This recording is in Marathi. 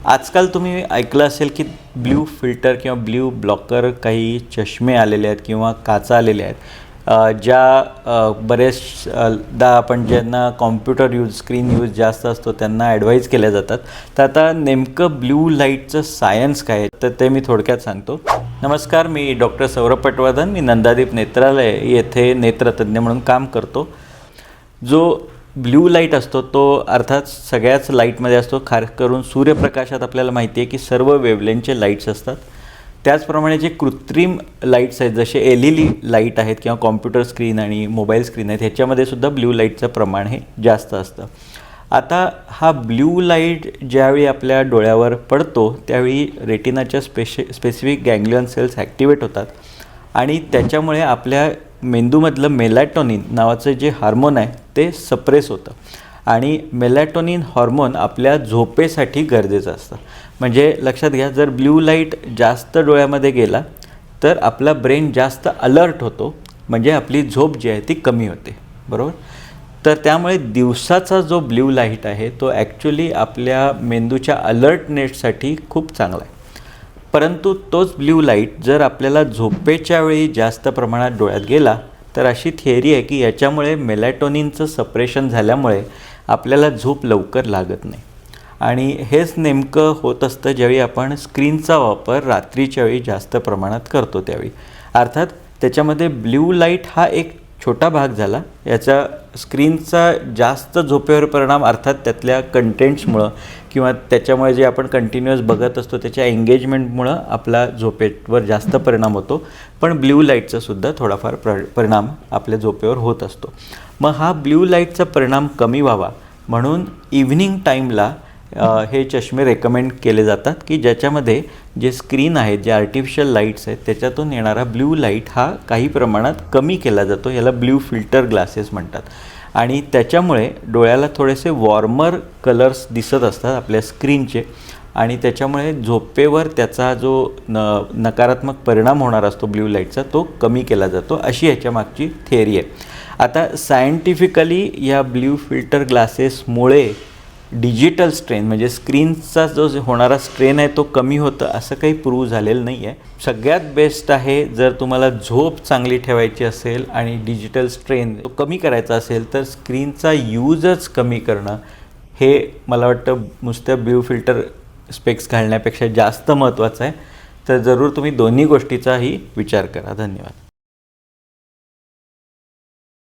आजकाल तुम्ही ऐकलं असेल की ब्ल्यू फिल्टर किंवा ब्ल्यू ब्लॉकर काही चष्मे आलेले आहेत किंवा काचा आलेल्या आहेत, बरेचदा आपण ज्यांना कॉम्प्युटर स्क्रीन यूज जास्त असतो त्यांना ॲडवाईज केल्या जातात. तर आता नेमकं ब्ल्यू लाईटचं सायन्स काय आहे तर ते मी थोडक्यात सांगतो. नमस्कार, मी डॉक्टर सौरभ पटवर्धन. मी नंदादीप नेत्रालय येथे नेत्रतज्ञ म्हणून काम करतो. जो ब्ल्यू लाईट असतो तो अर्थात सगळ्याच लाईटमध्ये असतो. खास करून सूर्यप्रकाशात आपल्याला माहिती आहे की सर्व वेव्हलेंथचे लाईट्स असतात. त्याचप्रमाणे जे कृत्रिम लाईट्स आहेत, जसे LED लाईट आहेत किंवा कॉम्प्युटर स्क्रीन आणि मोबाईल स्क्रीन आहेत, ह्याच्यामध्ये सुद्धा ब्ल्यू लाईटचं प्रमाण हे जास्त असतं. आता हा ब्ल्यू लाईट ज्यावेळी आपल्या डोळ्यावर पडतो त्यावेळी रेटिनाच्या स्पेसिफिक गँग्लियन सेल्स ॲक्टिवेट होतात आणि त्याच्यामुळे आपल्या मेंदूमधलं मेलॅटोनिन नावाचं जे हार्मोन आहे ते सप्रेस होतं. आणि मेलॅटोनिन हॉर्मोन आपल्या झोपेसाठी गरजेचं असतं. म्हणजे लक्षात घ्या, जर ब्ल्यू लाईट जास्त डोळ्यामध्ये गेला तर आपला ब्रेन जास्त अलर्ट होतो, म्हणजे आपली झोप जी आहे ती कमी होते, बरोबर. तर त्यामुळे दिवसाचा जो ब्ल्यू लाईट आहे तो ॲक्च्युली आपल्या मेंदूच्या अलर्टनेससाठी खूप चांगला आहे. परंतु तोच ब्ल्यू लाईट जर आपल्याला झोपेच्या वेळी जास्त प्रमाणात डोळ्यात गेला तर अशी थिअरी आहे की याच्यामुळे मेलॅटोनिनचं सप्रेशन झाल्यामुळे आपल्याला झोप लवकर लागत नाही. आणि हेच नेमकं होत असतं ज्यावेळी आपण स्क्रीनचा वापर रात्रीच्या वेळी जास्त प्रमाणात करतो त्यावेळी. अर्थात त्याच्यामध्ये ब्ल्यू लाईट हा एक छोटा भाग झाला. याचा स्क्रीनचा जास्त झोपेवर परिणाम अर्थात त्यातल्या कंटेंट्समुळं किंवा त्याच्यामुळे जे आपण कंटिन्युअस बघत असतो त्याच्या एंगेजमेंटमुळं आपला झोपेवर जास्त परिणाम होतो. पण ब्ल्यू लाईटचा सुद्धा थोडाफार परिणाम आपल्या झोपेवर होत असतो. मग हा ब्ल्यू लाईटचा परिणाम कमी व्हावा म्हणून इव्हनिंग टाईमला हे चष्मे रेकमेंड केले जातात की ज्याच्यामध्ये जे स्क्रीन आहे, जे आर्टिफिशियल लाईट्स आहेत, त्याच्यातून येणारा ब्ल्यू लाईट हा काही प्रमाणात कमी केला जातो. याला ब्ल्यू फिल्टर ग्लासेस म्हणतात. आणि त्याच्यामुळे डोळ्याला थोडेसे वॉर्मर कलर्स दिसत असतात आपल्या स्क्रीनचे आणि त्याच्यामुळे झोपेवर त्याचा जो नकारात्मक परिणाम होणार असतो ब्ल्यू लाईटचा तो कमी केला जातो, अशी याच्या मागची थिअरी आहे. आता सायंटिफिकली या ब्ल्यू फिल्टर ग्लासेसमुळे डिजिटल स्ट्रेन म्हणजे स्क्रीनचा जो होणारा स्ट्रेन आहे तो कमी होतं असं काही प्रूव्ह झालेलं नाही आहे. सगळ्यात बेस्ट आहे जर तुम्हाला झोप चांगली ठेवायची असेल आणि डिजिटल स्ट्रेन तो कमी करायचा असेल तर स्क्रीनचा यूजच कमी करणं हे मला वाटतं नुसत्या ब्ल्यू फिल्टर स्पेक्स घालण्यापेक्षा जास्त महत्त्वाचं आहे. तर जरूर तुम्ही दोन्ही गोष्टीचाही विचार करा. धन्यवाद.